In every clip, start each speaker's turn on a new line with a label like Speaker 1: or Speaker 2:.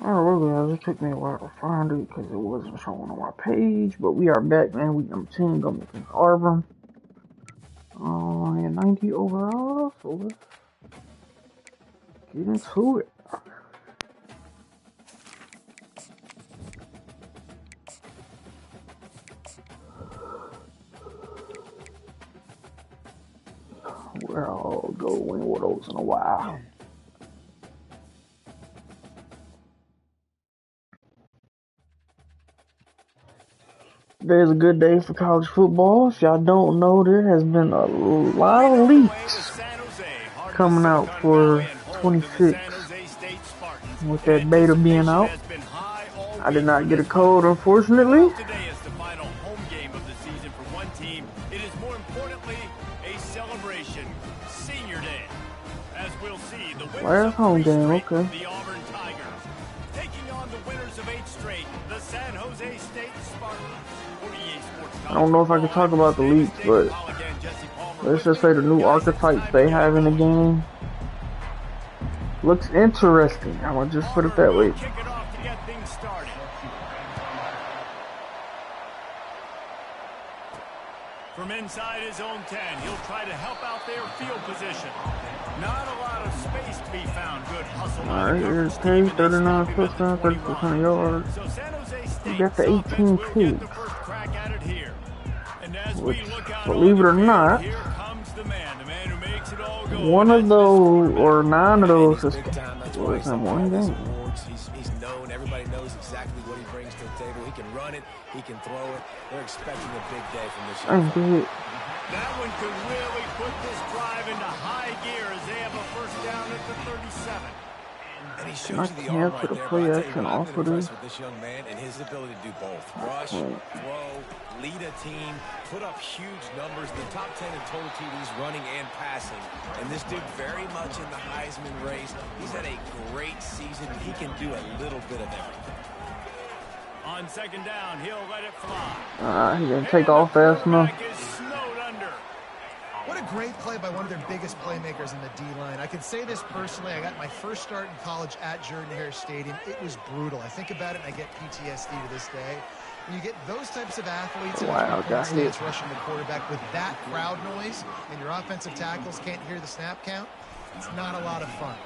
Speaker 1: Oh, well, it took me a while to find it because it wasn't showing on my page. But we are back, man. Week number 10 going against Auburn. And 90 overall. So let's get into it. Where I'll go win one of those in a while. Today's a good day for college football. If y'all don't know, there has been a lot of leaks coming out for 26 with that beta being out. I did not get a code, unfortunately.
Speaker 2: Today is the final home game of the season for one team. It is more importantly a celebration, Senior Day. As we'll see, the winners of
Speaker 1: home game, okay.
Speaker 2: The Auburn Tigers, taking on the winners of 8 straight, the San Jose State Spartans.
Speaker 1: I don't know if I can talk about the leaks, but let's just say the new archetypes they have in the game looks interesting. I'm gonna just put it that way.
Speaker 2: From inside his own 10, he'll try to help out their field position. Not a lot of space to be found. Good hustle.
Speaker 1: All right, here's 10, 39 touchdowns, 30% yards.
Speaker 2: So San Jose State
Speaker 1: We got the 18 picks. Which,
Speaker 2: out,
Speaker 1: believe it or not,
Speaker 2: here comes the man who makes it all go.
Speaker 1: one of those or 9 of those was in one game.
Speaker 3: He's known. Everybody knows exactly what he brings to the table. He can run it. He can throw it. They're expecting a big day from this young.
Speaker 2: That one could really put this drive into high gear as they have a first down at the 37.
Speaker 3: And he shows you the arm right there.
Speaker 1: Play action off of
Speaker 3: with this young man and his ability to do both. Rush, throw, lead a team, put up huge numbers. The top 10 in total TDs running and passing. And this dude very much in the Heisman race. He's had a great season. He can do a little bit of everything.
Speaker 2: On second down, he'll let it fly.
Speaker 1: He didn't take off fast enough.
Speaker 4: What a great play by one of their biggest playmakers in the D-line. I can say this personally. I got my first start in college at Jordan-Hare Stadium. It was brutal. I think about it and I get PTSD to this day. When you get those types of athletes in a stance rushing the quarterback with that crowd noise and your offensive tackles can't hear the snap count, it's not a lot of fun.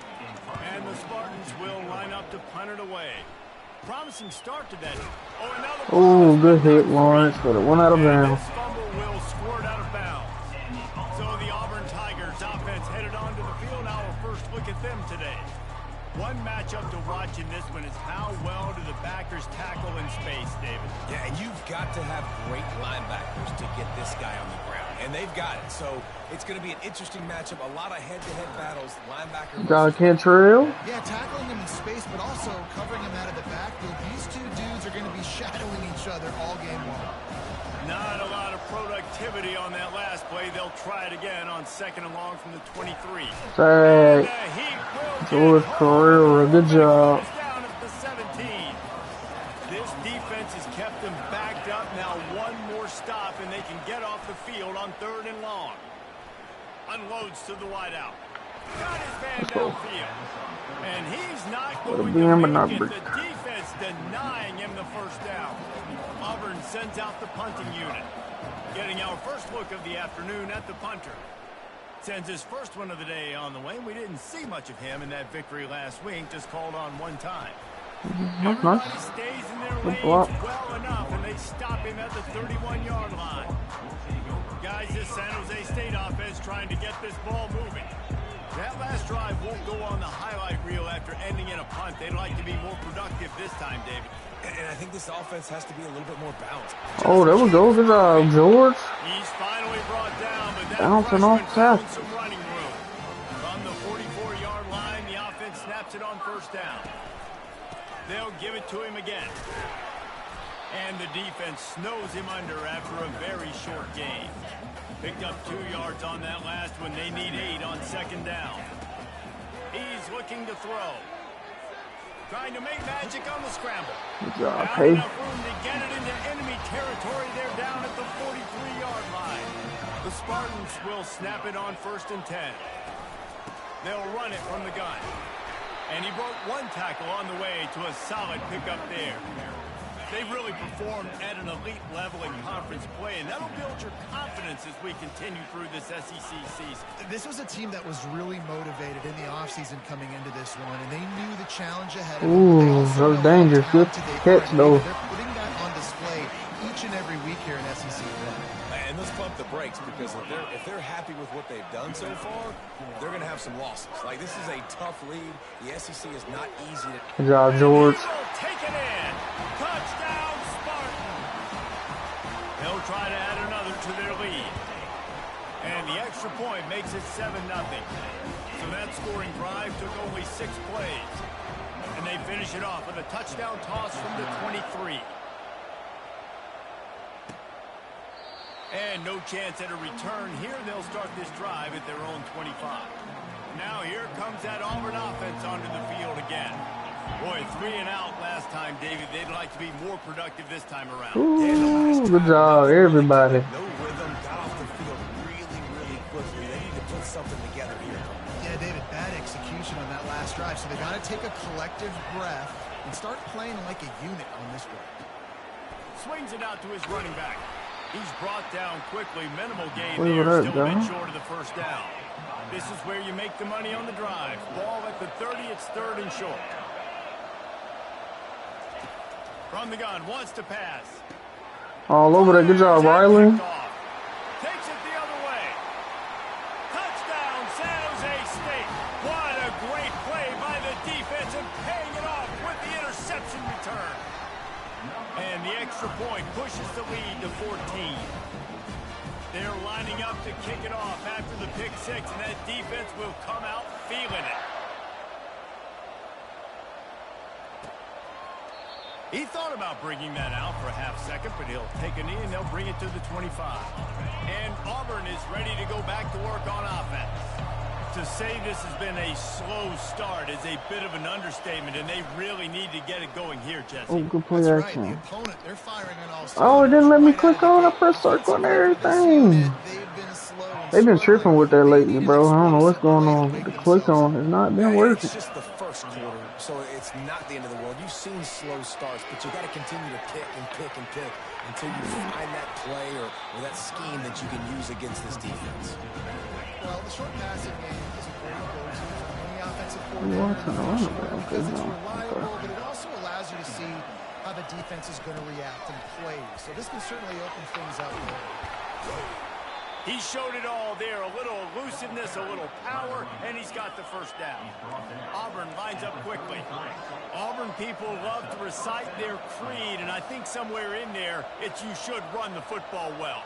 Speaker 2: And the Spartans will line up to punt it away. Promising start to that.
Speaker 1: Oh, good hit, Lawrence, but it went out of bounds.
Speaker 2: This fumble will squirt out of bounds. So the Auburn Tigers offense headed onto the field. Now our first look at them today. One matchup to watch in this one is how well do the backers tackle in space, David?
Speaker 3: Yeah, and you've got to have great linebackers to get this guy on the ground. And they've got it. So it's going to be an interesting matchup. A lot of head-to-head battles. Linebacker.
Speaker 1: Cantrell?
Speaker 4: Yeah, tackling him in space, but also covering him out of the backfield. These two dudes are going to be shadowing each other all game long.
Speaker 2: Not a lot of productivity on that last play. They'll try it again on second and long from the 23.
Speaker 1: Say, George Carrera, good job.
Speaker 2: Down at the 17. This defense has kept them backed up. Now one more stop and they can get off the field on third and long. Unloads to the wideout. Got his man downfield. And he's not going to make it. The defense denying him the first down. Auburn sends out the punting unit. Getting our first look of the afternoon at the punter. Sends his first one of the day on the way. We didn't see much of him in that victory last week. Just called on one time. Everybody stays in their lanes well enough, and they stop him at the 31-yard line. Guys, this San Jose State offense trying to get this ball moving. That last drive won't go on the highlight reel after ending in a punt. They'd like to be more productive this time, David.
Speaker 3: And I think this offense has to be a little bit more balanced.
Speaker 1: Oh, there we go. Good job, George.
Speaker 2: He's finally brought down, but that
Speaker 1: bouncing off tackle.
Speaker 2: Some running room. From the 44-yard line, the offense snaps it on first down. They'll give it to him again. And the defense snows him under after a very short game. Picked up 2 yards on that last one. They need 8 on second down. He's looking to throw. Trying to make magic on the scramble.
Speaker 1: Good job,
Speaker 2: Not
Speaker 1: Pay.
Speaker 2: enough room to get it into enemy territory. They're down at the 43-yard line. The Spartans will snap it on first and 10. They'll run it from the gun. And he broke one tackle on the way to a solid pickup there. They've really performed at an elite level in conference play, and that'll build your confidence as we continue through this SEC season.
Speaker 4: This was a team that was really motivated in the offseason coming into this one, and they knew the challenge ahead of them.
Speaker 1: Ooh, that was dangerous. Good catch, though.
Speaker 4: They're putting that on display each and every week here in SEC play.
Speaker 3: And let's pump the brakes, because if they're happy with what they've done so far, they're going to have some losses. Like, this is a tough league. The SEC is not easy to...
Speaker 1: Good job, George.
Speaker 2: Take it in. Touchdown, Spartan. They'll try to add another to their lead. And the extra point makes it 7-0. So that scoring drive took only 6 plays. And they finish it off with a touchdown toss from the 23. And no chance at a return here. They'll start this drive at their own 25. Now here comes that Auburn offense onto the field again. Boy, 3 and out last time, David. They'd like to be more productive this time around.
Speaker 1: Ooh, good job, everybody.
Speaker 3: No rhythm, got off the field really quickly. They need to put something together here.
Speaker 4: Yeah, David, bad execution on that last drive. So they got to take a collective breath and start playing like a unit on this one.
Speaker 2: Swings it out to his running back. He's brought down quickly. Minimal gain
Speaker 1: Look
Speaker 2: there.
Speaker 1: at that,
Speaker 2: Still a bit
Speaker 1: John.
Speaker 2: short of the first down. This is where you make the money on the drive. Ball at the 30. It's 3rd and short. From the gun. Wants to pass.
Speaker 1: All over that. Good job, Riley.
Speaker 2: Takes it the other way. Touchdown, San Jose State. What a great play by the defense and paying it off with the interception return. And the extra point pushes the lead to 14. They're lining up to kick it off after the pick 6, and that defense will come out feeling it. He thought about bringing that out for a half second, but he'll take a knee and they'll bring it to the 25. And Auburn is ready to go back to work on offense. To say this has been a slow start is a bit of an understatement, and they really need to get it going here, Jesse.
Speaker 1: Oh, good play
Speaker 4: That's right.
Speaker 1: action.
Speaker 4: The opponent, they're firing on all
Speaker 1: Oh, it didn't let me
Speaker 4: cylinders
Speaker 1: click
Speaker 4: right
Speaker 1: on. I
Speaker 4: out of the
Speaker 1: pressed
Speaker 4: gate.
Speaker 1: circle and everything.
Speaker 4: They've been slow and
Speaker 1: They've been
Speaker 4: struggling.
Speaker 1: tripping with that lately,
Speaker 4: They
Speaker 1: bro. I don't know
Speaker 4: need
Speaker 1: what's
Speaker 4: to
Speaker 1: going
Speaker 4: play
Speaker 1: on.
Speaker 4: to
Speaker 1: The
Speaker 4: make
Speaker 1: click
Speaker 4: themselves
Speaker 1: on has not been working.
Speaker 3: It's just the first quarter, so it's not the end of the world. You've seen slow starts, but you got to continue to pick and pick and pick until you find that play or that scheme that you can use against this defense.
Speaker 4: Well, the short passing game is a great go-to for any offensive
Speaker 1: You want to
Speaker 4: coordinator.
Speaker 1: run it, okay,
Speaker 4: Because it's
Speaker 1: no.
Speaker 4: reliable, but it also allows you to see how the defense is going to react and play. So this can certainly open things up.
Speaker 2: He showed it all there. A little elusiveness, a little power, and he's got the first down. Auburn lines up quickly. Auburn people love to recite their creed, and I think somewhere in there, it's you should run the football well.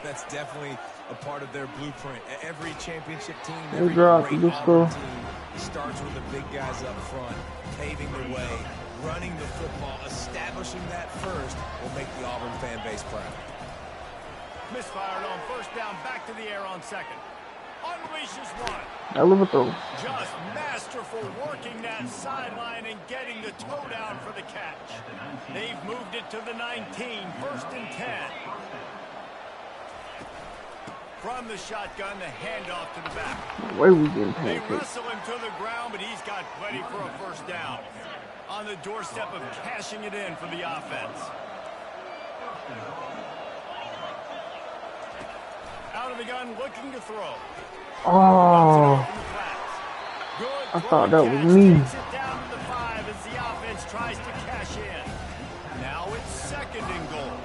Speaker 3: That's definitely a part of their blueprint. Every championship team,
Speaker 1: Good
Speaker 3: every
Speaker 1: job,
Speaker 3: great
Speaker 1: good
Speaker 3: Auburn
Speaker 1: score.
Speaker 3: team starts with the big guys up front, paving the way, running the football, establishing that first will make the Auburn fan base proud.
Speaker 2: Misfired on first down, back to the air on second. Unleashes one.
Speaker 1: I love it though.
Speaker 2: Just masterful working that sideline and getting the toe down for the catch. They've moved it to the 19, 1st and 10. From the shotgun, the handoff to the back.
Speaker 1: Where we getting
Speaker 2: They
Speaker 1: pancaked?
Speaker 2: wrestle him to the ground, but he's got plenty for a first down. On the doorstep of cashing it in for the offense. Out of the gun, looking to throw.
Speaker 1: Oh,
Speaker 2: Good
Speaker 1: I thought that was
Speaker 2: catch.
Speaker 1: me.
Speaker 2: Takes it down to the 5 as the offense tries to cash in. Now it's 2nd and goal.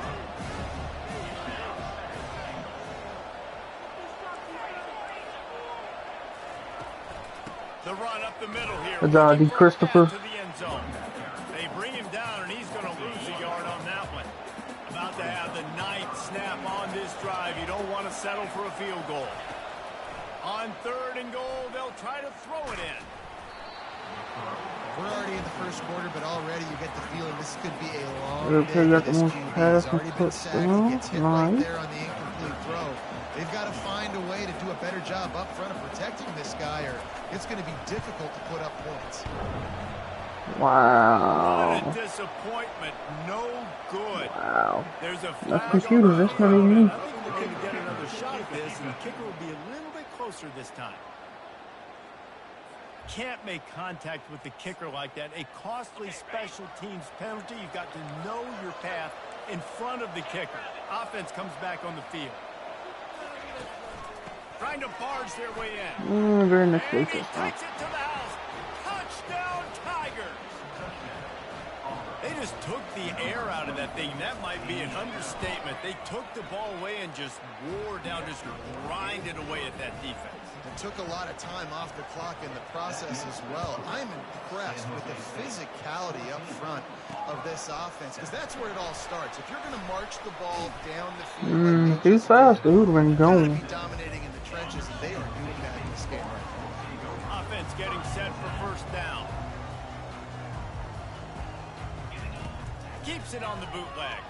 Speaker 2: The run up the middle here.
Speaker 1: Good job, D. Christopher.
Speaker 2: To the end zone. They bring him down, and he's going to lose a yard on that one. About to have the 9th snap on this drive. You don't want to settle for a field goal. On 3rd and goal, they'll try to throw it in.
Speaker 4: We're already in the first quarter, but already you get the feeling this could be a long
Speaker 1: They'll
Speaker 4: day
Speaker 1: pick
Speaker 4: for
Speaker 1: up the
Speaker 4: this
Speaker 1: most
Speaker 4: QB.
Speaker 1: pass
Speaker 4: He's
Speaker 1: and
Speaker 4: already been
Speaker 1: put
Speaker 4: sacked.
Speaker 1: them.
Speaker 4: He gets hit right
Speaker 1: Nice.
Speaker 4: there on the incomplete throw. They've got to find a way to do a better job up front of protecting this guy, or it's going to be difficult to put up points.
Speaker 1: Wow.
Speaker 2: What a disappointment. No good.
Speaker 1: Wow.
Speaker 2: There's a
Speaker 1: That's
Speaker 2: flag
Speaker 1: computers.
Speaker 2: on the
Speaker 1: That's not even me.
Speaker 2: I think they're going to get another shot at this, and the kicker will be a little bit closer this time. can't make contact with the kicker like that. A costly special teams penalty. You've got to know your path in front of the kicker. Offense comes back on the field. Trying to barge their way in.
Speaker 1: Very nice
Speaker 2: And
Speaker 1: play.
Speaker 2: he takes it to the house. Touchdown, Tigers. They just took the air out of that thing. That might be an understatement. They took the ball away and just wore down, just grinded away at that defense.
Speaker 4: It took a lot of time off the clock in the process as well. I'm impressed with the physicality up front of this offense, because that's where it all starts. If you're going to march the ball down the field,
Speaker 1: too fast, dude. When going,
Speaker 4: be dominating in the trenches, and they are doing that in this game right now.
Speaker 2: Offense getting set for first down. Keeps it on the bootleg.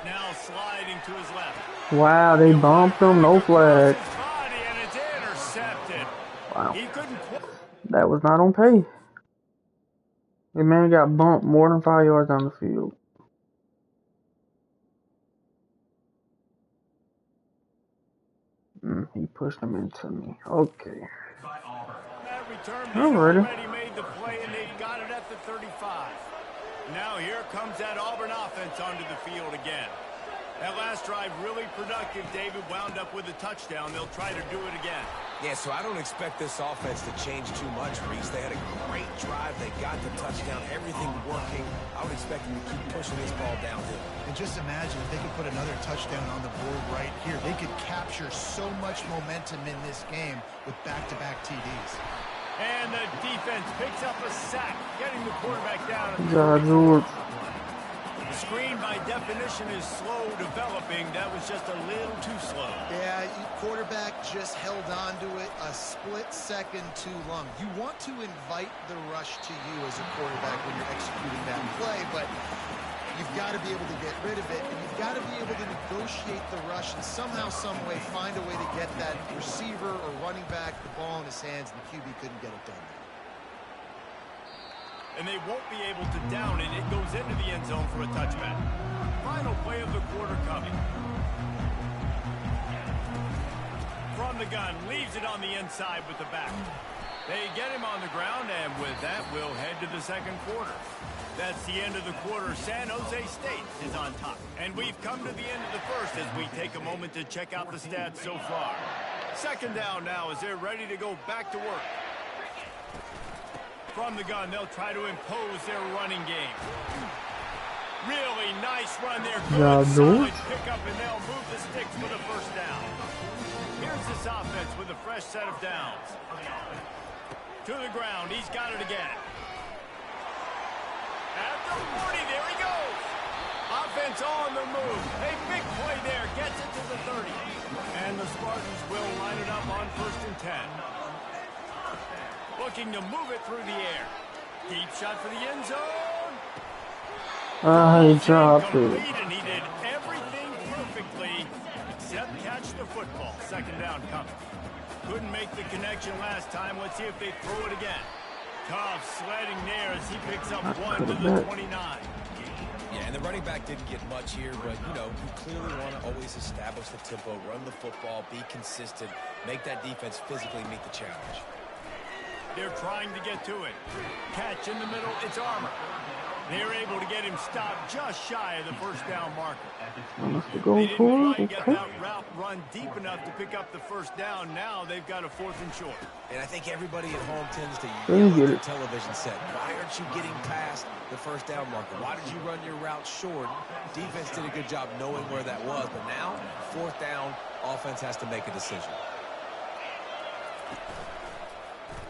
Speaker 2: Now sliding to his left.
Speaker 1: wow, they bumped him, no flag.
Speaker 2: And it's intercepted.
Speaker 1: Wow,
Speaker 2: He couldn't.
Speaker 1: that was not on pay. The man got bumped more than 5 yards down the field. He pushed him into me. Okay.
Speaker 2: That return
Speaker 1: Alrighty.
Speaker 2: already made the play, and they've got it at the 35. Now here comes that Auburn offense onto the field again. That last drive really productive. David wound up with a touchdown. They'll try to do it again.
Speaker 3: Yeah, so I don't expect this offense to change too much, Reese. They had a great drive. They got the touchdown. Everything working. I would expect them to keep pushing this ball downhill.
Speaker 4: And just imagine if they could put another touchdown on the board right here. They could capture so much momentum in this game with back-to-back TDs.
Speaker 2: And the defense picks up a sack, getting the quarterback down.
Speaker 1: George.
Speaker 2: The screen, by definition, is slow developing. That was just a little too slow.
Speaker 4: Yeah, quarterback just held on to it a split second too long. You want to invite the rush to you as a quarterback when you're executing that play, but you've got to be able to get rid of it, and you've got to be able to negotiate the rush and somehow, some way, find a way to get that receiver or running back the ball in his hands, and the QB couldn't get it done.
Speaker 2: And they won't be able to down it. It goes into the end zone for a touchback. Final play of the quarter coming. From the gun, leaves it on the inside with the back. They get him on the ground, and with that, we'll head to the second quarter. That's the end of the quarter. San Jose State is on top. And we've come to the end of the first as we take a moment to check out the stats so far. Second down now as they're ready to go back to work. From the gun, they'll try to impose their running game. Really nice run there. Good, solid pickup, and they'll move the sticks for the first down. Here's this offense with a fresh set of downs. To the ground, he's got it again. At the 40, there he goes. Offense on the move. A big play there, gets it to the 30. And the Spartans will line it up on 1st and 10. Looking to move it through the air. Deep shot for the end zone.
Speaker 1: He dropped it.
Speaker 2: And he did everything perfectly except catch the football. Second down coming. Couldn't make the connection last time. Let's see if they throw it again. Tough sledding there as he picks up one to the 29.
Speaker 3: Yeah, and the running back didn't get much here, but, you know, you clearly want to always establish the tempo, run the football, be consistent, make that defense physically meet the challenge.
Speaker 2: They're trying to get to it. Catch in the middle, it's Armour. They're able to get him stopped just shy of the first down marker. They didn't quite get that route run deep enough to pick up the first down. Now they've got a 4th and short.
Speaker 3: And I think everybody at home tends to yell at their television set. Why aren't you getting past the first down marker? Why did you run your route short? Defense did a good job knowing where that was, but now, 4th down, offense has to make a decision.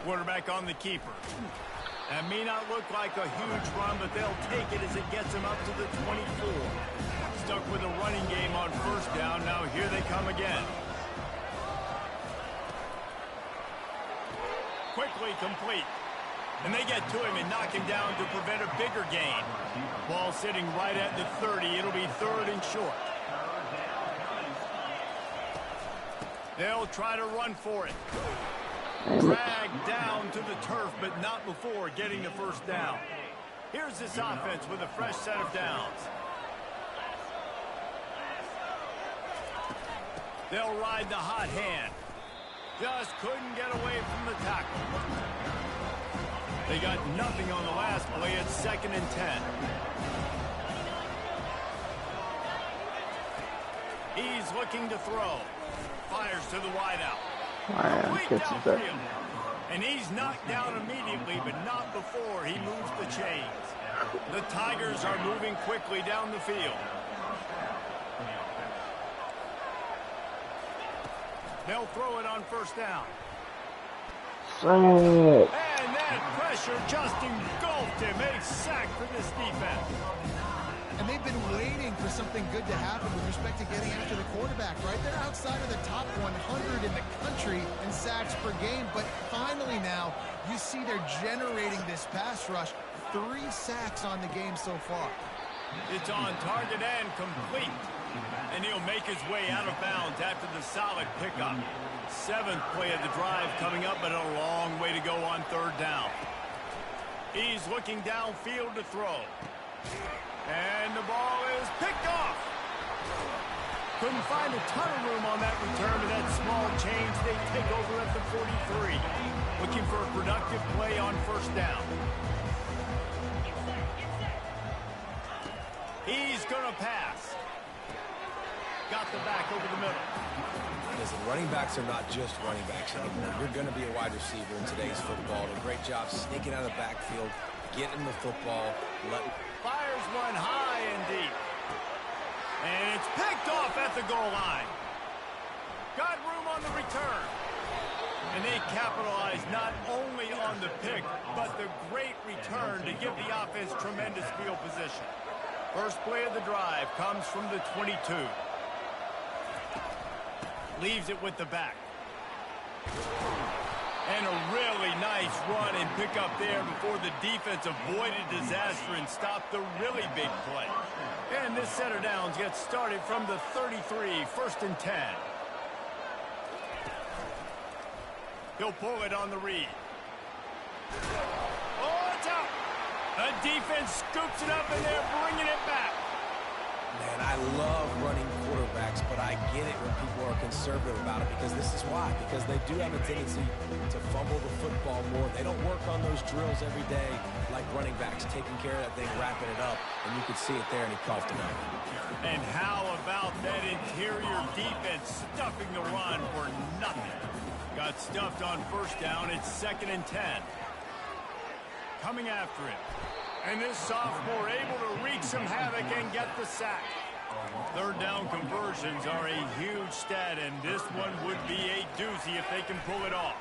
Speaker 2: Quarterback on the keeper. That may not look like a huge run, but they'll take it as it gets them up to the 24. Stuck with a running game on 1st down. Now here they come again. Quickly complete. And they get to him and knock him down to prevent a bigger gain. Ball sitting right at the 30. It'll be 3rd and short. They'll try to run for it. Dragged down to the turf, but not before getting the first down. Here's this offense with a fresh set of downs. They'll ride the hot hand. Just couldn't get away from the tackle. They got nothing on the last play. It's 2nd and 10. He's looking to throw. Fires to the wideout. Complete downfield. And he's knocked down immediately, but not before he moves the chains. The Tigers are moving quickly down the field. They'll throw it on 1st down. And that pressure just engulfed him. A sack for this defense.
Speaker 4: And they've been waiting for something good to happen with respect to getting after the quarterback, right? They're outside of the top 100 in the country in sacks per game, but finally now you see they're generating this pass rush. 3 sacks on the game so far.
Speaker 2: It's on target and complete. And he'll make his way out of bounds after the solid pickup. 7th play of the drive coming up, but a long way to go on 3rd down. He's looking downfield to throw. And the ball is picked off. Couldn't find a ton of room on that return to that small change. They take over at the 43. Looking for a productive play on 1st down. He's going to pass. Got the back over the middle.
Speaker 3: Listen, running backs are not just running backs anymore. You're going to be a wide receiver in today's football. A great job sneaking out of the backfield, getting the football.
Speaker 2: Fires one high and deep. And it's picked off at the goal line. Got room on the return. And they capitalize not only on the pick, but the great return to give the offense tremendous field position. First play of the drive comes from the 22. Leaves it with the back. And a really nice run and pick up there before the defense avoided disaster and stopped the really big play. And this set of downs gets started from the 33, 1st and 10. He'll pull it on the read. Oh, it's out. The defense scoops it up and they're bringing it back.
Speaker 3: Man, I love running quarterbacks, but I get it when people are conservative about it because this is why. Because they do have a tendency to fumble the football more. They don't work on those drills every day like running backs, taking care of that thing, wrapping it up, and you could see it there, and he coughed it up.
Speaker 2: And how about that interior defense stuffing the run for nothing? Got stuffed on 1st down. It's 2nd and 10. Coming after him. And this sophomore able to wreak some havoc and get the sack. 3rd down conversions are a huge stat, and this one would be a doozy if they can pull it off.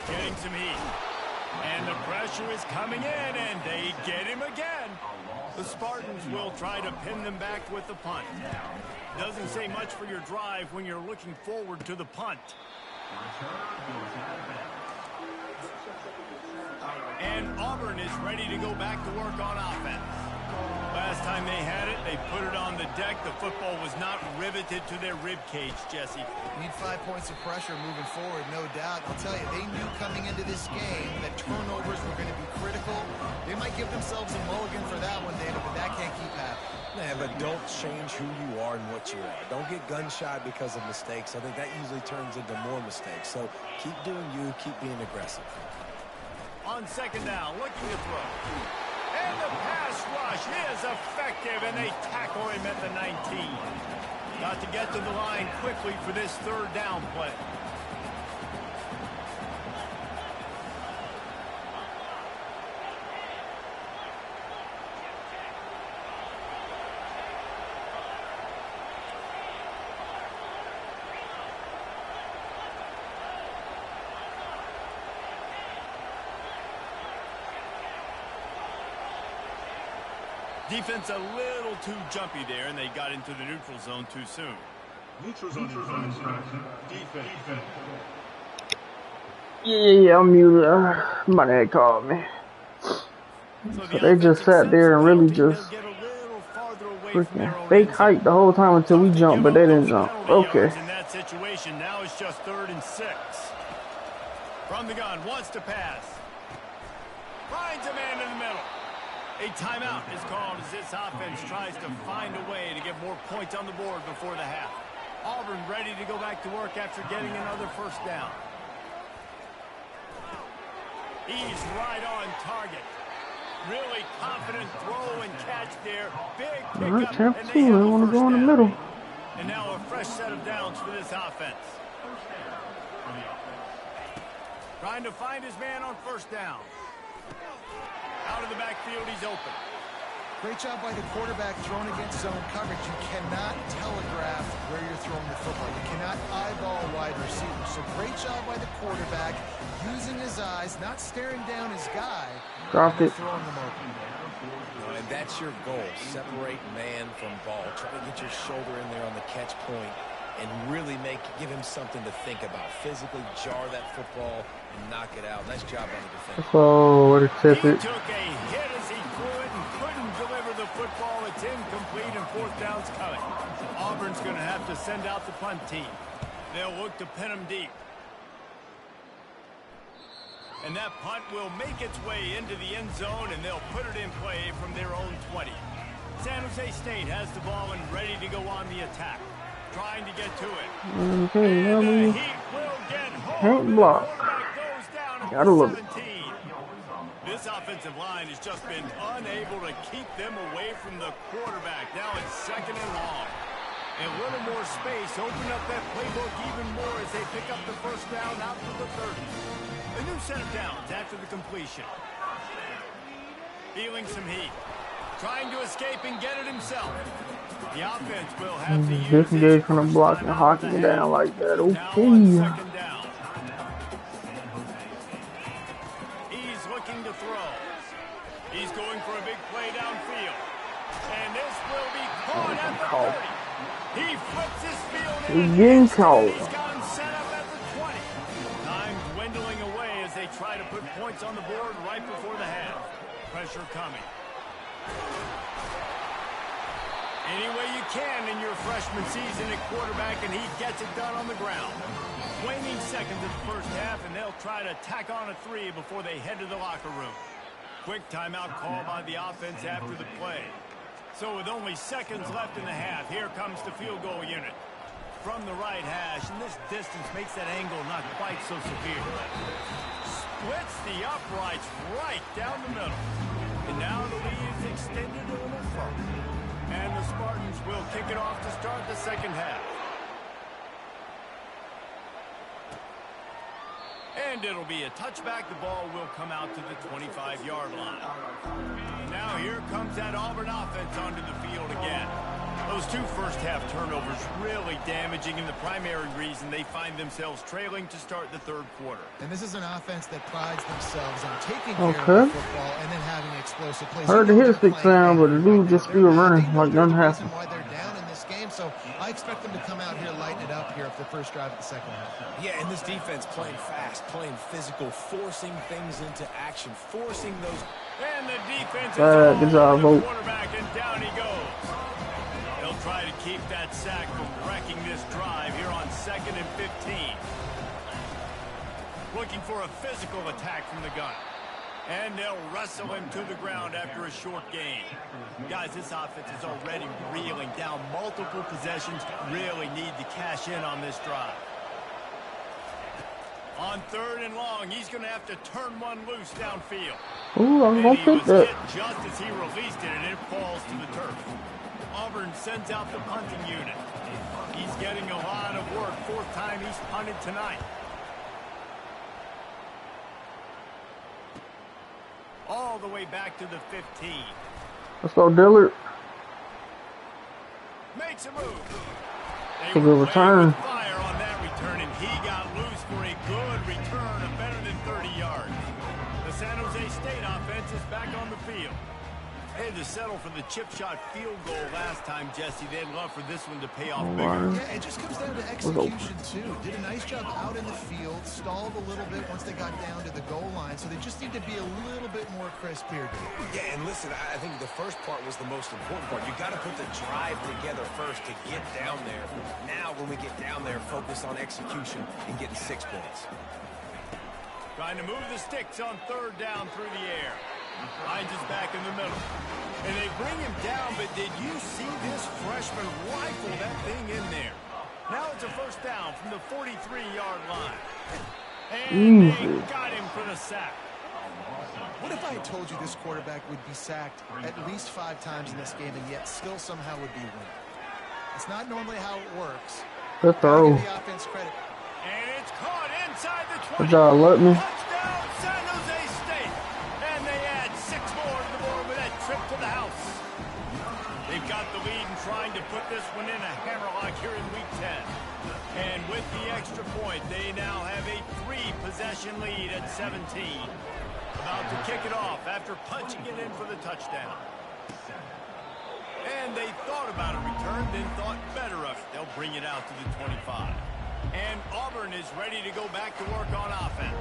Speaker 2: Getting some heat. And the pressure is coming in, and they get him again. The Spartans will try to pin them back with the punt. Doesn't say much for your drive when you're looking forward to the punt. And Auburn is ready to go back to work on offense. Last time they had it, they put it on the deck. The football was not riveted to their rib cage, Jesse.
Speaker 4: Need 5 points of pressure moving forward, no doubt. I'll tell you, they knew coming into this game that turnovers were going to be critical. They might give themselves a mulligan for that one, David, but that can't keep happening.
Speaker 3: Yeah, but don't change who you are and what you are. Don't get gun-shy because of mistakes. I think that usually turns into more mistakes. So keep doing you, keep being aggressive.
Speaker 2: On 2nd down, looking to throw. And the pass rush is effective, and they tackle him at the 19. Got to get to the line quickly for this 3rd down play. Defense a little too jumpy there, and they got into the neutral zone too soon.
Speaker 5: Neutral zone defense.
Speaker 1: Yeah, I'm muted. My dad called me. So they just sat there and really just freaking fake height the whole time until we jumped, but they didn't jump. Okay.
Speaker 2: In that situation, now it's just 3rd and 6. From the gun, wants to pass. Finds a man in the middle. A timeout is called as this offense tries to find a way to get more points on the board before the half. Auburn ready to go back to work after getting another 1st down. He's right on target. Really confident throw and catch there. Big
Speaker 1: Alright,
Speaker 2: pickup,
Speaker 1: Tampa
Speaker 2: and
Speaker 1: 2,
Speaker 2: they
Speaker 1: they
Speaker 2: have a
Speaker 1: want to
Speaker 2: first
Speaker 1: go in the
Speaker 2: down.
Speaker 1: middle.
Speaker 2: And now a fresh set of downs for this offense. Trying to find his man on first down. Out of the backfield, he's open.
Speaker 4: Great job by the quarterback throwing against zone coverage. You cannot telegraph where you're throwing the football. You cannot eyeball a wide receiver. So great job by the quarterback using his eyes, not staring down his guy.
Speaker 1: Dropped it.
Speaker 4: Throwing them open.
Speaker 3: And that's your goal. Separate man from ball. Try to get your shoulder in there on the catch point and really give him something to think about. Physically jar that football and knock it out. Nice job by the defense.
Speaker 1: Oh, what a tip
Speaker 2: He
Speaker 1: it.
Speaker 2: took a hit as he threw it and couldn't deliver the football. It's incomplete and fourth down's coming. Auburn's going to have to send out the punt team. They'll look to pin him deep. And that punt will make its way into the end zone, and they'll put it in play from their own 20. San Jose State has the ball and ready to go on the attack. Trying to get to it.
Speaker 1: Okay,
Speaker 2: And the
Speaker 1: well,
Speaker 2: Heat will get home.
Speaker 1: can't block.
Speaker 2: The quarterback goes down at
Speaker 1: Gotta love it.
Speaker 2: 17. This offensive line has just been unable to keep them away from the quarterback. Now it's second and long. And a little more space. Open up that playbook even more as they pick up the first down out to the 30. A new set of downs after the completion. Feeling some heat. Trying to escape and get it himself. The offense will have to use
Speaker 1: disengage from the block and hocking it down like that.
Speaker 2: now on
Speaker 1: Okay.
Speaker 2: second down. He's looking to throw. He's going for a big play downfield. And this will be caught at the 30. He flips his field in.
Speaker 1: He's getting called.
Speaker 2: He's got him set up at the 20. Time dwindling away as they try to put points on the board right before the half. Pressure coming. Any way you can in your freshman season at quarterback, and he gets it done on the ground. Waning seconds of the first half, and they'll try to tack on a 3 before they head to the locker room. Quick timeout call by the offense after the play. So with only seconds left in the half, here comes the field goal unit. From the right hash, and this distance makes that angle not quite so severe. Splits the uprights right down the middle. And now the lead is extended a little further. And the Spartans will kick it off to start the second half. And it'll be a touchback. The ball will come out to the 25-yard line. Now here comes that Auburn offense onto the field again. Those two first-half turnovers really damaging, and the primary reason they find themselves trailing to start the third quarter.
Speaker 4: And this is an offense that prides themselves on taking care of the football and then having explosive plays.
Speaker 1: Heard the hit stick sound, but the dude just still running like nothing happened.
Speaker 4: Why they're down in this game, so I expect them to come out here, lighten it up here at the first drive of the second half.
Speaker 3: Yeah, and this defense playing fast, playing physical, forcing things into action, forcing those.
Speaker 2: And the defense is
Speaker 1: Good job,
Speaker 2: over the
Speaker 1: Vogt.
Speaker 2: quarterback, and down he goes. They'll try to keep that sack from wrecking this drive here on 2nd and 15. Looking for a physical attack from the gun. And they'll wrestle him to the ground after a short gain. Guys, this offense is already reeling down multiple possessions. Really need to cash in on this drive. On 3rd and long, he's going to have to turn one loose downfield.
Speaker 1: Ooh, I'm gonna pick that.
Speaker 2: Just as he released it, and it falls to the turf. Auburn sends out the punting unit. He's getting a lot of work. 4th time he's punted tonight. All the way back to the 15.
Speaker 1: Let's go, Dillard.
Speaker 2: Makes a move.
Speaker 1: It's a good return.
Speaker 2: Fire on that return, and he got loose for a good return of better than 30 yards. The San Jose State offense is back on the field. They had to settle for the chip shot field goal last time, Jesse. They'd love for this one to pay off bigger.
Speaker 4: Yeah, it just comes down to execution, too. Did a nice job out in the field, stalled a little bit once they got down to the goal line, so they just need to be a little bit more crisp here, dude.
Speaker 3: Yeah, and listen, I think the first part was the most important part. You got to put the drive together first to get down there. Now, when we get down there, focus on execution and getting 6 points.
Speaker 2: Trying to move the sticks on 3rd down through the air. Hines is back in the middle. And they bring him down, but did you see this freshman rifle that thing in there? Now it's a first down from the 43-yard line. And they got him for the sack.
Speaker 4: What if I had told you this quarterback would be sacked at least 5 times in this game and yet still somehow would be winning? It's not normally how it works.
Speaker 1: Good throw.
Speaker 4: Give the offense credit.
Speaker 2: And it's caught inside the 20.
Speaker 1: Good job, let me.
Speaker 2: Touchdown, San Jose State. And they add 6 more to the board with that trip to the house. They've got the lead and trying to put this one in a hammerlock here in Week 10. And with the extra point, they now have a 3-possession lead at 17. About to kick it off after punching it in for the touchdown. And they thought about a return, then thought better of it. They'll bring it out to the 25. And Auburn is ready to go back to work on offense.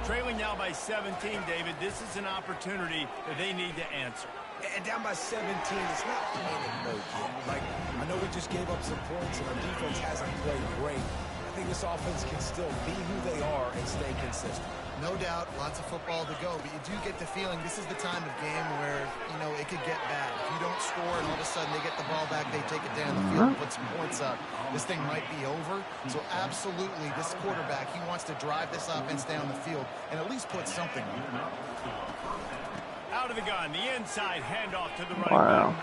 Speaker 2: Trailing now by 17, David, this is an opportunity that they need to answer.
Speaker 3: And down by 17, it's not panic mode yet. Like, I know we just gave up some points and our defense hasn't played great. I think this offense can still be who they are and stay consistent.
Speaker 4: No doubt, lots of football to go, but you do get the feeling this is the time of game where, you know, it could get bad. If you don't score and all of a sudden they get the ball back, they take it down the field and put some points up, this thing might be over. So absolutely, this quarterback, he wants to drive this offense down the field and at least put something on it.
Speaker 2: Out of the gun, the inside handoff to the right.
Speaker 1: Wow.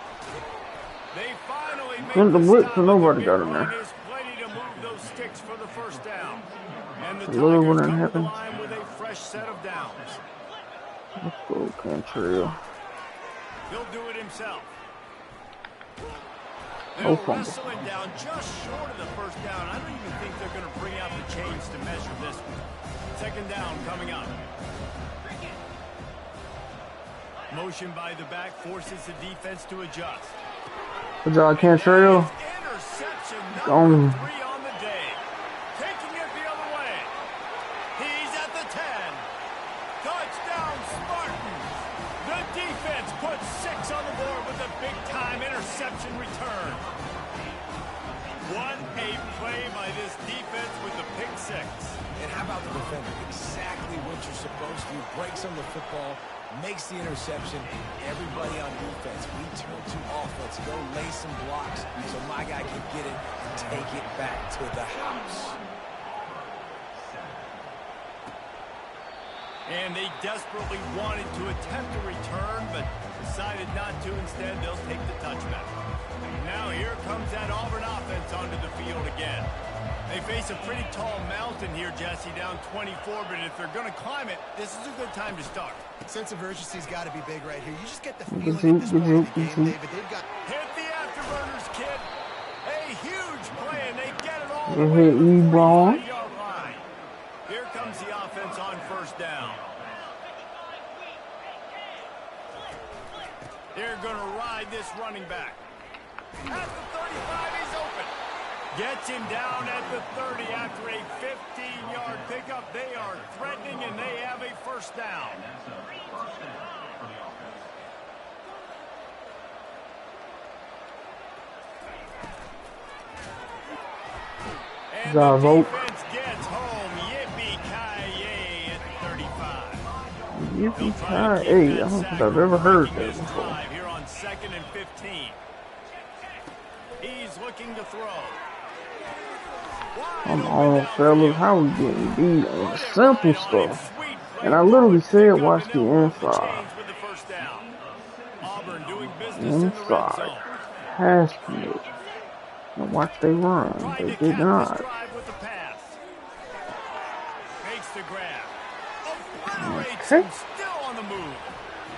Speaker 2: They finally make
Speaker 1: Went the
Speaker 2: the
Speaker 1: blitz
Speaker 2: stop.
Speaker 1: and nobody got in
Speaker 2: Big
Speaker 1: there.
Speaker 2: run is plenty to move those sticks for the first down. And the
Speaker 1: Little
Speaker 2: Tigers
Speaker 1: one
Speaker 2: come to the
Speaker 1: happened.
Speaker 2: line with a fresh set of downs.
Speaker 1: Let's go, Cantrell.
Speaker 2: He'll do it himself.
Speaker 1: Oh,
Speaker 2: They'll
Speaker 1: fumble.
Speaker 2: wrestle him down just short of the first down. I don't even think they're going to bring out the chains to measure this one. Second down coming up. Motion by the back forces the defense to adjust.
Speaker 1: Good job, Cantrell.
Speaker 2: Interception
Speaker 1: Gone.
Speaker 2: number 3 on the day. Taking it the other way. He's at the 10. Touchdown Spartans. The defense puts 6 on the board with a big-time interception return. What a play by this defense with the pick 6.
Speaker 3: And how about the defender? Exactly what you're supposed to do. Breaks on the football, makes the interception. Everybody on defense, we turn to offense. Go lay some blocks so my guy can get it and take it back to the house.
Speaker 2: And they desperately wanted to attempt a return, but decided not to. Instead, they'll take the touchback. Now here comes that Auburn offense onto the field again. They face a pretty tall mountain here, Jesse, down 24, but if they're going to climb it, this is a good time to start.
Speaker 4: Sense of urgency's got to be big right here. You just get the feeling at this point in the game, David. They've got...
Speaker 2: Hit the afterburners, kid. A huge play, and they get it all
Speaker 1: You
Speaker 2: the way
Speaker 1: hit
Speaker 2: to the
Speaker 1: E. Brown.
Speaker 2: 45-yard line. Here comes the offense on first down. They're going to ride this running back. At the 35, he's open. Gets him down at the 30 after a 15-yard pickup. They are threatening, and they have a first down. And the defense gets home. Yippee-ki-yay at 35.
Speaker 1: Yippee-ki-yay. I don't think I've ever heard that before.
Speaker 2: Here on 2nd and 15. He's looking to throw.
Speaker 1: Come on, fellas. How we getting beat on the simple stuff? And I literally said, watch the inside. Inside. Pass me. And watch they run. They did not. Okay.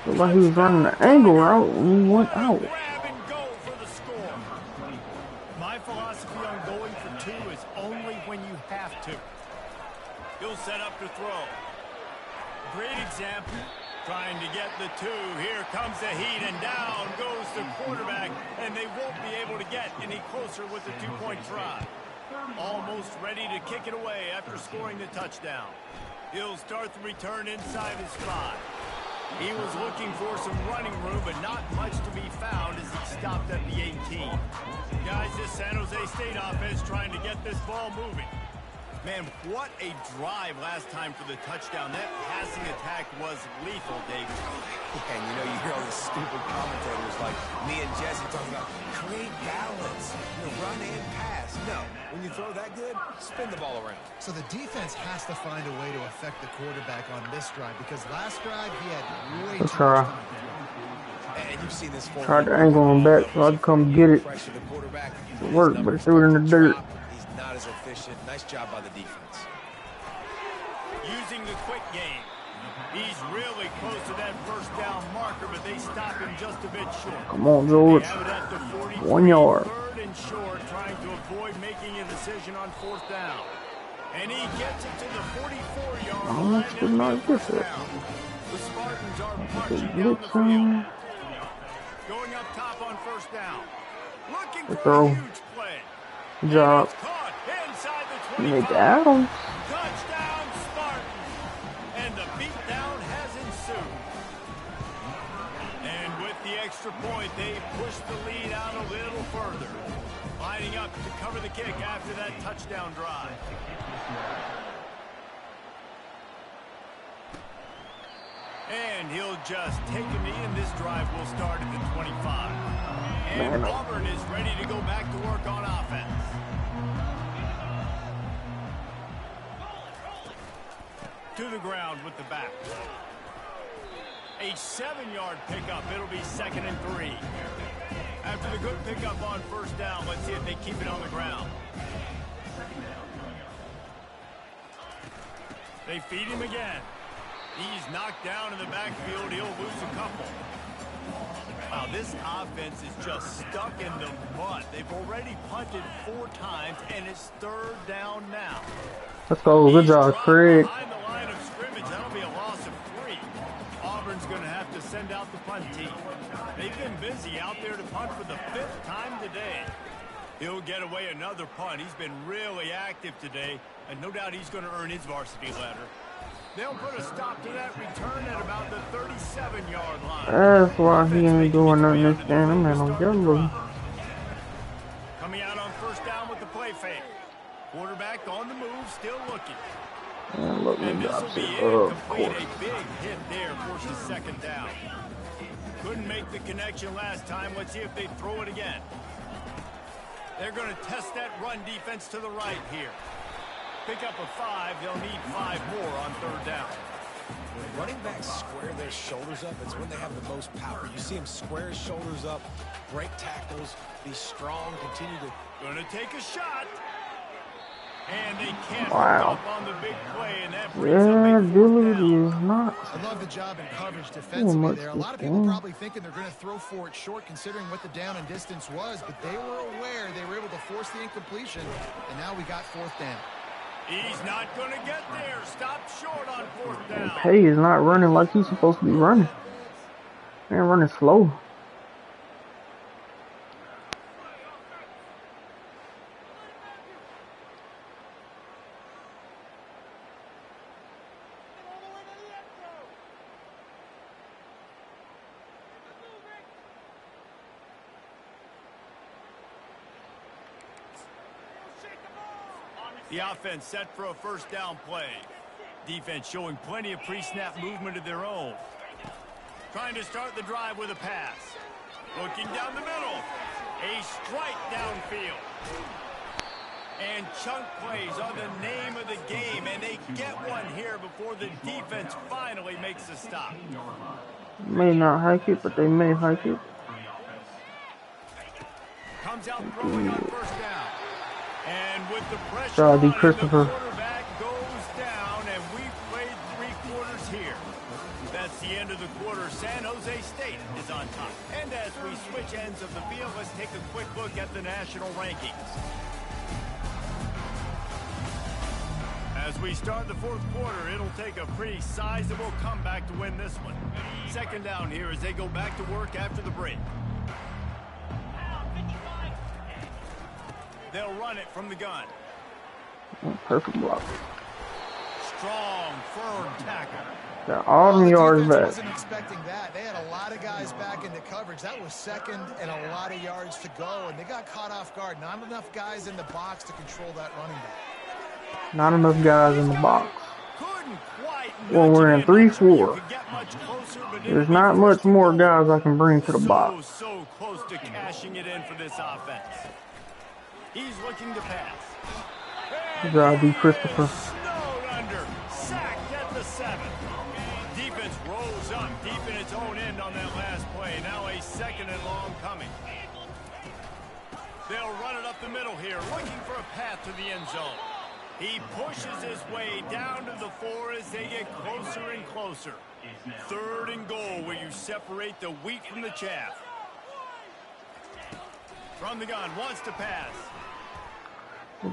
Speaker 1: Looked like he was running the angle route and he went out.
Speaker 2: My philosophy on going for 2 is only when you have to. He'll set up to throw. Great example. Trying to get the 2. Here comes the heat, and down goes the quarterback, and they won't be able to get any closer with the 2-point try. Almost ready to kick it away after scoring the touchdown. He'll start the return inside his 5. He was looking for some running room, but not much to be found as he stopped at the 18. Guys, this San Jose State offense trying to get this ball moving. Man, what a drive last time for the touchdown. That passing attack was lethal, Dave.
Speaker 3: And you know, you hear all these stupid commentators like me and Jesse talking about create balance, run and pass. No, when you throw that good, spin the ball around.
Speaker 4: So the defense has to find a way to affect the quarterback on this drive because last drive he had way too much time to throw.
Speaker 3: And you've seen this
Speaker 1: Tried to angle him back so I'd come get it. It worked, but it threw it in the dirt.
Speaker 3: He's not as efficient. Nice job by the defense.
Speaker 2: Using the quick game. He's really close to that first down marker, but they stop him just a bit short.
Speaker 1: Come on, George. 1 yard.
Speaker 2: Third and short, trying to avoid making a decision on fourth down. And he gets it to the 44-yard line.
Speaker 1: Did not get it.
Speaker 2: The Spartans are marching down the field. Going up top on first down. Looking for a huge play.
Speaker 1: Good job.
Speaker 2: Caught inside the 25.
Speaker 1: Make Adams.
Speaker 2: Touchdown Spartans. And the beatdown has ensued. And with the extra point, they push the lead out a little further. Lining up to cover the kick after that touchdown drive. And he'll just take a knee, and this drive will start at the 25. And Auburn is ready to go back to work on offense. To the ground with the back. A 7-yard pickup. It'll be 2nd and 3. After the good pickup on first down, let's see if they keep it on the ground. They feed him again. He's knocked down in the backfield. He'll lose a couple. Wow, this offense is just stuck in the mud. They've already punted 4 times, and it's 3rd down now.
Speaker 1: Let's go. Good job, Craig.
Speaker 2: Behind the line of scrimmage, that'll be a loss of 3. Auburn's going to have to send out the punt team. They've been busy out there to punt for the 5th time today. He'll get away another punt. He's been really active today, and no doubt he's going to earn his varsity letter. They'll put a stop to that return at about the 37-yard line.
Speaker 1: That's why he ain't doing nothing this game. Man, I'm yellow.
Speaker 2: Coming out on first down with the play fake. Quarterback on the move, still looking.
Speaker 1: And look,
Speaker 2: And this will be incomplete. A big hit there, forces 2nd down. Couldn't make the connection last time. Let's see if they throw it again. They're going to test that run defense to the right here. Pick up a 5. They'll need 5 more on 3rd down.
Speaker 3: When running backs square their shoulders up, it's when they have the most power. You see them square his shoulders up, break tackles, be strong, continue to...
Speaker 2: Going to take a shot. And they can't
Speaker 1: Wow.
Speaker 2: hook up on the big play, and that brings up a 4th
Speaker 1: Dillard
Speaker 2: down.
Speaker 1: is not.
Speaker 4: I love the job in coverage defensively
Speaker 1: much
Speaker 4: there. A lot of people probably thinking they're going to throw for it short considering what the down and distance was, but they were aware they were able to force the incompletion, and now we got 4th down.
Speaker 2: He's not going to get there. Stop short on 4th down.
Speaker 1: Pay is not running like he's supposed to be running. Man, running slow.
Speaker 2: The offense set for a first down play. Defense showing plenty of pre-snap movement of their own. Trying to start the drive with a pass. Looking down the middle. A strike downfield. And chunk plays are the name of the game, and they get one here before the defense finally makes a stop.
Speaker 1: May not hike it, but they may hike it.
Speaker 2: Comes out throwing on first down. And with the pressure
Speaker 1: Sorry,
Speaker 2: on him,
Speaker 1: Christopher.
Speaker 2: the quarterback goes down, and we've played 3 quarters here. That's the end of the quarter. San Jose State is on top. And as we switch ends of the field, let's take a quick look at the national rankings. As we start the 4th quarter, it'll take a pretty sizable comeback to win this one. 2nd down here as they go back to work after the break. They'll run it from the gun.
Speaker 1: Perfect block.
Speaker 2: Strong, firm tackle.
Speaker 1: Got all them yards
Speaker 4: I
Speaker 1: back.
Speaker 4: wasn't expecting that. They had a lot of guys back into coverage. That was 2nd and a lot of yards to go, and they got caught off guard. Not enough guys in the box to control that running back.
Speaker 1: Not enough guys in the box.
Speaker 2: Couldn't quite
Speaker 1: Well, we're in 3-4. There's not much more guys I can bring to the box.
Speaker 2: So close to cashing it in for this offense. He's looking to pass.
Speaker 1: Good job, D. Christopher.
Speaker 2: Snowed under. Sacked at the 7. Defense rolls up deep in its own end on that last play. Now a 2nd and long coming. They'll run it up the middle here, looking for a path to the end zone. He pushes his way down to the 4 as they get closer and closer. 3rd and goal, where you separate the wheat from the chaff. From the gun, wants to pass.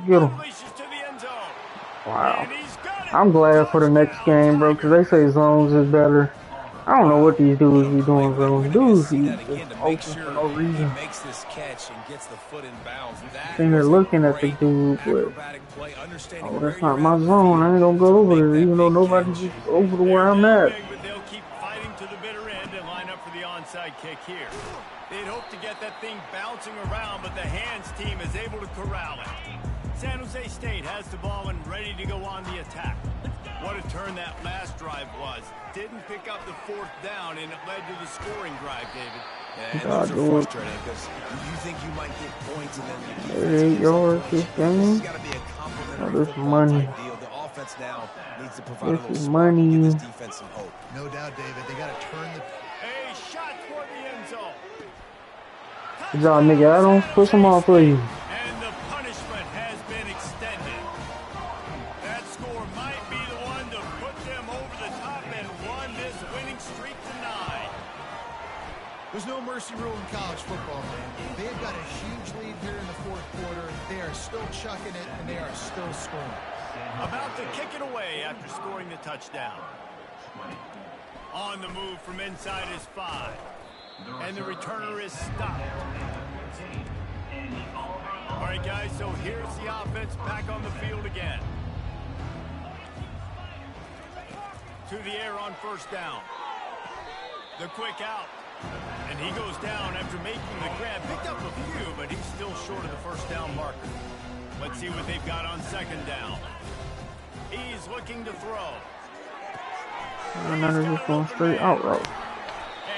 Speaker 1: Get him.
Speaker 2: Unleashes to the end zone.
Speaker 1: Wow.
Speaker 2: And he's got it.
Speaker 1: I'm glad for the next game, bro, because they say zones is better. I don't know what these dudes be doing, bro. Dudes be just open for no reason.
Speaker 3: Makes this catch and gets the foot in bounds.
Speaker 1: Then they're looking at the dude, but oh, that's not my zone. I ain't gonna go over there, even though nobody's just over to where I'm at.
Speaker 2: But they'll keep fighting to the bitter end and line up for the onside kick here. They'd hope to get that thing bouncing around, but the hands team is able to corral it. San Jose State has the ball and ready to go on the attack. What a turn that last drive was. Didn't pick up the 4th down, and it led to the scoring drive, David.
Speaker 3: Yeah, and those are frustrating because you think you might get points and then
Speaker 1: 8 yards this game. Oh, this money.
Speaker 3: The offense now needs to provide
Speaker 1: this is money.
Speaker 3: this defense some hope.
Speaker 4: No doubt, David. They got to turn the...
Speaker 2: A shot toward the end zone.
Speaker 1: Good job, nigga. I don't push them off for you.
Speaker 2: And the punishment has been extended. That score might be the one to put them over the top and run this winning streak to 9.
Speaker 4: There's no mercy rule in college football, man. They've got a huge lead here in the 4th quarter. They are still chucking it, and they are still scoring.
Speaker 2: About to kick it away after scoring the touchdown. On the move from inside his 5. And the returner is stopped. All right, guys, so here's the offense back on the field again. To the air on 1st down. The quick out. And he goes down after making the grab. Picked up a few, but he's still short of the 1st down marker. Let's see what they've got on 2nd down. He's looking to throw.
Speaker 1: And then they're just going straight out route.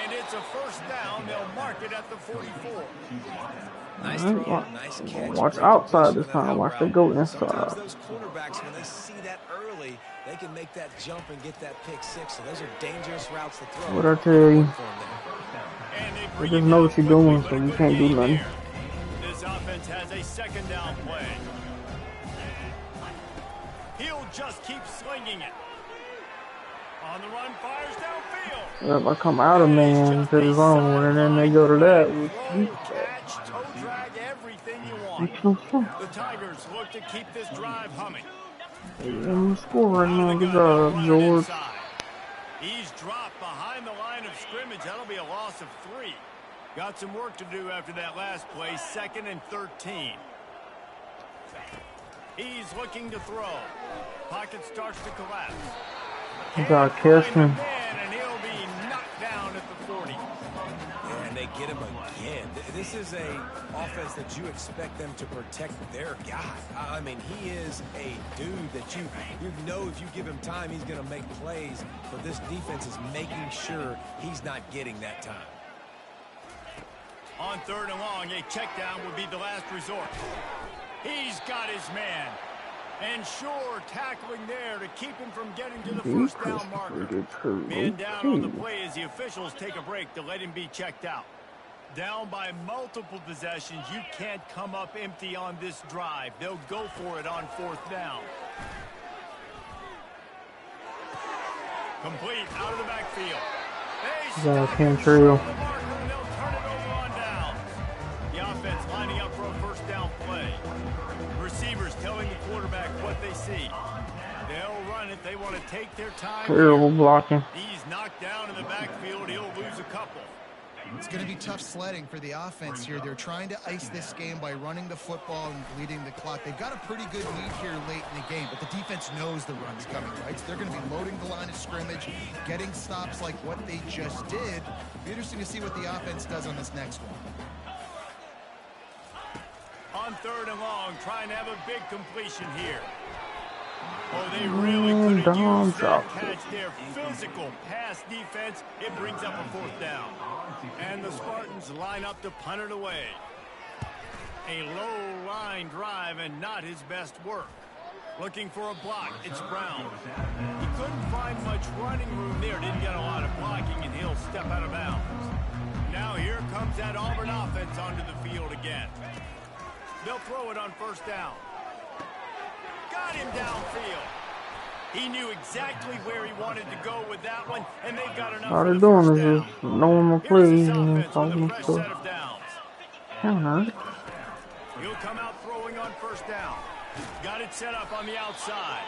Speaker 2: And it's a 1st down. They'll mark it at the 44.
Speaker 3: Nice throw, nice catch.
Speaker 1: Watch outside this time. Watch they go inside.
Speaker 3: Sometimes those quarterbacks, when they see that early, they can make that jump and get that pick 6. So those are dangerous routes to throw.
Speaker 1: What I tell you? They just know what you're doing, so you can't do nothing.
Speaker 2: This offense has a 2nd down play. He'll just keep slinging it. On the run, fires downfield.
Speaker 1: If I come out of man to the zone, and then they go to that,
Speaker 2: Catch, toe drag, everything you want. The Tigers look to keep this drive humming.
Speaker 1: I'm scoring now. Good job, George.
Speaker 2: He's dropped behind the line of scrimmage. That'll be a loss of 3. Got some work to do after that last play. 2nd and 13. He's looking to throw. Pocket starts to collapse.
Speaker 1: Good job, Kirsten.
Speaker 2: And he'll be knocked down at the 40.
Speaker 3: And they get him again. This is a offense that you expect them to protect their guy. I mean, he is a dude that you know if you give him time, he's going to make plays. But this defense is making sure he's not getting that time.
Speaker 2: On 3rd and long, a check down would be the last resort. He's got his man. And sure, tackling there to keep him from getting to the 1st down marker. Man down on the play as the officials take a break to let him be checked out. Down by multiple possessions, you can't come up empty on this drive. They'll go for it on 4th down. Complete out of the backfield.
Speaker 1: Cantrell.
Speaker 2: The offense lining up for a 1st down play. Receivers telling the quarterback what they see. They'll run it. They want to take their time.
Speaker 1: Terrible blocking.
Speaker 2: He's knocked down in the backfield. He'll lose a couple.
Speaker 4: It's going to be tough sledding for the offense here. They're trying to ice this game by running the football and bleeding the clock. They've got a pretty good lead here late in the game, but the defense knows the run's coming, right? So they're going to be loading the line of scrimmage, getting stops like what they just did. Be interesting to see what the offense does on this next one.
Speaker 2: On 3rd and long, trying to have a big completion here. Oh, they really could have
Speaker 1: Dom
Speaker 2: used that
Speaker 1: dropped it.
Speaker 2: catch there. Physical pass defense. It brings up a 4th down. And the Spartans line up to punt it away. A low line drive and not his best work. Looking for a block. It's Brown. He couldn't find much running room there. Didn't get a lot of blocking, and he'll step out of bounds. Now here comes that Auburn offense onto the field again. They'll throw it on 1st down. Got him downfield. He knew exactly where he wanted to go with that one, and they've got enough
Speaker 1: All
Speaker 2: for
Speaker 1: they're
Speaker 2: the
Speaker 1: doing
Speaker 2: first
Speaker 1: is
Speaker 2: down.
Speaker 1: just normal
Speaker 2: Here's
Speaker 1: plays
Speaker 2: this
Speaker 1: and
Speaker 2: offense with
Speaker 1: talking
Speaker 2: a fresh
Speaker 1: stuff.
Speaker 2: set of downs.
Speaker 1: Hell,
Speaker 2: He'll come out throwing on 1st down. Got it set up on the outside.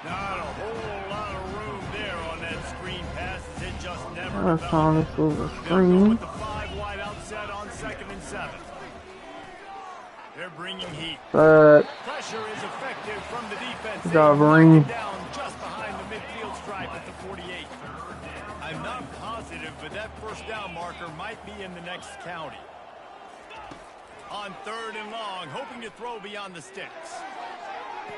Speaker 2: Not a whole lot of room there on that screen pass. It just never
Speaker 1: that's how this was a
Speaker 2: They'll go
Speaker 1: screen.
Speaker 2: with the 5 wide outset on 2nd and 7. They're bringing heat.
Speaker 1: But
Speaker 2: Pressure is effective from the defense.
Speaker 1: Good
Speaker 2: They
Speaker 1: job,
Speaker 2: knock
Speaker 1: Ring.
Speaker 2: it down just behind the midfield stripe at the 48. I'm not positive, but that 1st down marker might be in the next county. On 3rd and long, hoping to throw beyond the sticks.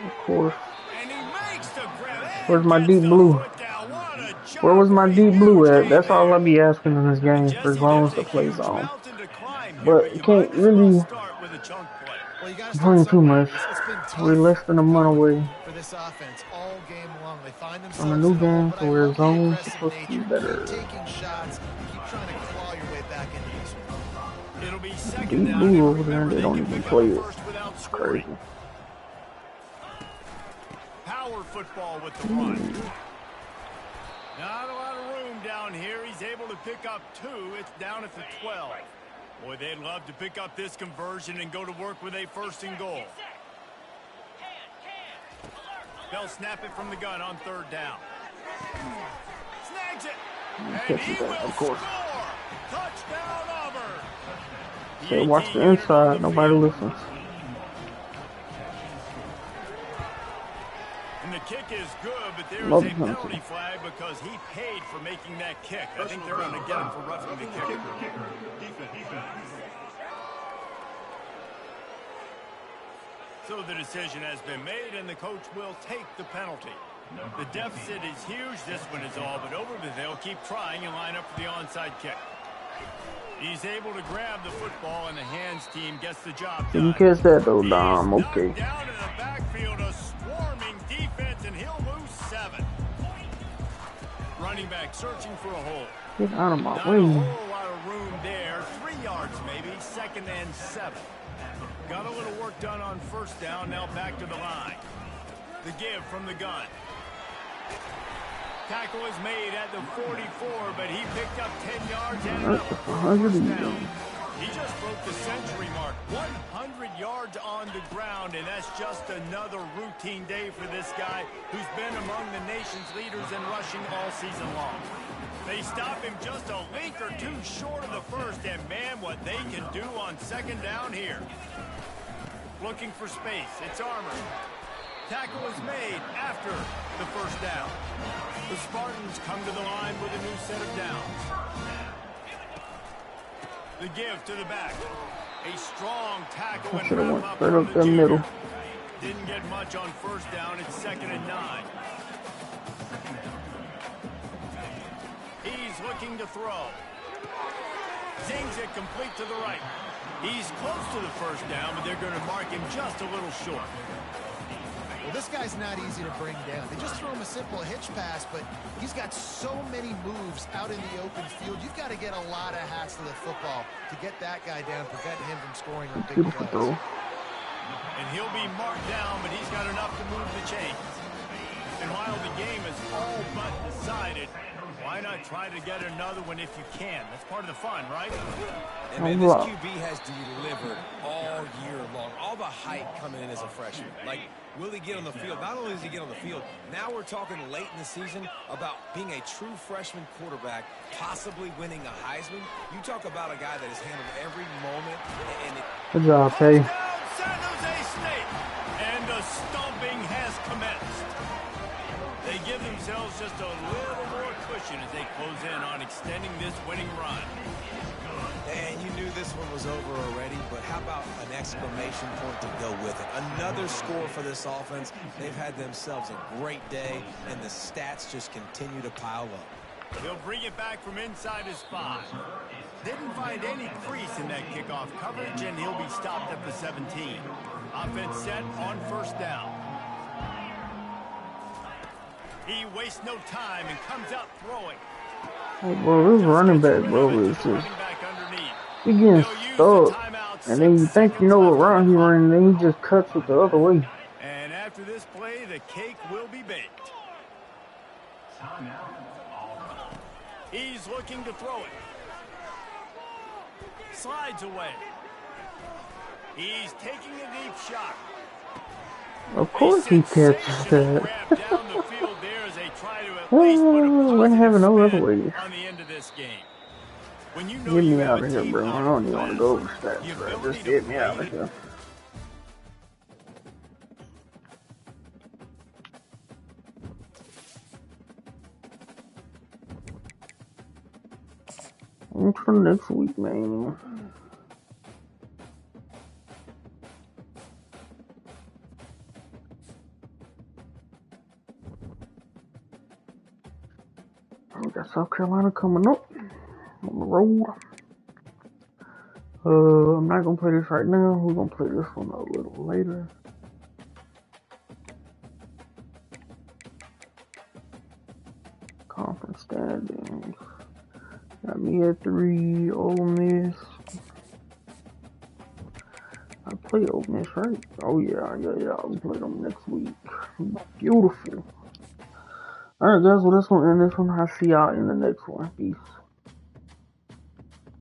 Speaker 1: of course,
Speaker 2: And he makes the grab.
Speaker 1: where's my
Speaker 2: Gets
Speaker 1: deep
Speaker 2: the
Speaker 1: blue?
Speaker 2: foot down. What a job
Speaker 1: Where was my
Speaker 2: for a
Speaker 1: deep blue
Speaker 2: huge
Speaker 1: at?
Speaker 2: gain
Speaker 1: That's all
Speaker 2: there.
Speaker 1: I be asking in this game for as
Speaker 2: Jesse,
Speaker 1: long as
Speaker 2: there's
Speaker 1: the
Speaker 2: a
Speaker 1: play's
Speaker 2: huge
Speaker 1: on.
Speaker 2: mountain to climb here,
Speaker 1: But
Speaker 2: you
Speaker 1: can't
Speaker 2: might as well
Speaker 1: really
Speaker 2: start with a chunk play.
Speaker 4: Well, you got to
Speaker 1: bring
Speaker 4: start
Speaker 1: too
Speaker 4: somewhere.
Speaker 1: much.
Speaker 4: It's been tough
Speaker 1: We're less than a month away
Speaker 4: for this offense all game long. They find
Speaker 1: on a
Speaker 4: themselves
Speaker 1: new
Speaker 4: in a hole,
Speaker 1: game,
Speaker 4: but
Speaker 1: so
Speaker 4: I
Speaker 1: we're
Speaker 4: love the
Speaker 1: zone's
Speaker 4: aggressive
Speaker 1: supposed to be
Speaker 4: nature.
Speaker 1: better.
Speaker 4: Keep taking shots. Keep trying to claw your way back into this one.
Speaker 2: It'll be 2nd
Speaker 1: Deep
Speaker 2: down.
Speaker 1: blue
Speaker 2: And
Speaker 1: over there,
Speaker 2: remember,
Speaker 1: they don't
Speaker 2: can
Speaker 1: even
Speaker 2: pick
Speaker 1: play
Speaker 2: up
Speaker 1: it.
Speaker 2: first without
Speaker 1: It's
Speaker 2: scoring.
Speaker 1: crazy.
Speaker 2: Power football with the run. Not a lot of room down here. He's able to pick up 2. It's down at the 12. Boy, they'd love to pick up this conversion and go to work with a 1st and goal. They'll snap it from the gun on 3rd down. Snags it. And he will
Speaker 1: Of course.
Speaker 2: score. Touchdown, Auburn.
Speaker 1: Say, watch the inside. Nobody listens.
Speaker 2: And the kick is good, but there is
Speaker 1: Love
Speaker 2: a
Speaker 1: him.
Speaker 2: penalty flag because he paid for making that kick. I think they're going to get him for roughing the kick. So the decision has been made, and the coach will take the penalty. The deficit is huge. This one is all but over, but they'll keep trying and line up for the onside kick. He's able to grab the football, and the hands team gets the job done.
Speaker 1: Didn't catch that though,
Speaker 2: He is
Speaker 1: Dom.
Speaker 2: knocked
Speaker 1: Okay.
Speaker 2: down in the backfield, a swarming defense, and he'll lose 7. Running back searching for a hole.
Speaker 1: Get out of my
Speaker 2: Not a
Speaker 1: way.
Speaker 2: whole lot of room there. 3 yards maybe. 2nd and 7. Got a little work done on 1st down. Now back to the line. The give from the gun. Tackle is made at the 44, but he picked up 10 yards and
Speaker 1: That's
Speaker 2: another
Speaker 1: 100
Speaker 2: first
Speaker 1: and
Speaker 2: down. He just broke the century mark. 100 yards on the ground, and that's just another routine day for this guy who's been among the nation's leaders in rushing all season long. They stop him just a link or 2 short of the 1st, and man, what they can do on 2nd down here. Looking for space. It's Armour. Tackle is made after the 1st down. The Spartans come to the line with a new set of downs. The give to the back. A strong tackle and
Speaker 1: Should have
Speaker 2: wrap
Speaker 1: went
Speaker 2: up
Speaker 1: straight
Speaker 2: from
Speaker 1: up
Speaker 2: the
Speaker 1: the
Speaker 2: junior.
Speaker 1: middle.
Speaker 2: Didn't get much on 1st down. It's 2nd and 9. He's looking to throw. Zings it complete to the right. He's close to the 1st down, but they're going to mark him just a little short.
Speaker 4: Well, this guy's not easy to bring down. They just throw him a simple hitch pass, but he's got so many moves out in the open field. You've got to get a lot of hats to the football to get that guy down, prevent him from scoring on big
Speaker 1: Beautiful
Speaker 4: plays.
Speaker 1: throw.
Speaker 2: And he'll be marked down, but he's got enough to move the chains. And while the game is all but decided, why not try to get another one if you can? That's part of the fun, right?
Speaker 3: And man, this QB has delivered all year long. All the hype coming in as a freshman. Like, will he get on the field? Not only does he get on the field, now we're talking late in the season about being a true freshman quarterback, possibly winning a Heisman. You talk about a guy that has handled every moment.
Speaker 1: Good job, Tay.
Speaker 2: Touchdown, San Jose State. And the stomping has commenced. They give themselves just a little more cushion as they close in on extending this winning run.
Speaker 3: And you knew this one was over already, but how about an exclamation point to go with it. Another score for this offense. They've had themselves a great day, and the stats just continue to pile up.
Speaker 2: He'll bring it back from inside his 5. Didn't find any crease in that kickoff coverage, and he'll be stopped at the 17. Offense set on first down. He wastes no time and comes out throwing.
Speaker 1: Hey, bro, this running back, bro, is just... He getting stuck. And then you think you know what route he running, and then he just cuts it the other way.
Speaker 2: And after this play, the cake will be baked. He's looking to throw it. Slides away. He's taking a deep shot.
Speaker 1: Of course he catches that. Wouldn't have no other way.
Speaker 2: On the end of this game. When you know
Speaker 1: Get
Speaker 2: you
Speaker 1: me
Speaker 2: have
Speaker 1: out
Speaker 2: a
Speaker 1: of here,
Speaker 2: team
Speaker 1: bro. I don't even want to go over stats, bro. Just get me out of here. On for next week, man. We got South Carolina coming up on the road. I'm not gonna play this right now. We're gonna play this one a little later. Conference standings. Got me at 3. Ole Miss. I play Ole Miss, right? Oh yeah. We play them next week. Beautiful. Alright guys, well that's gonna end this one. I'll see y'all in the next one. Peace.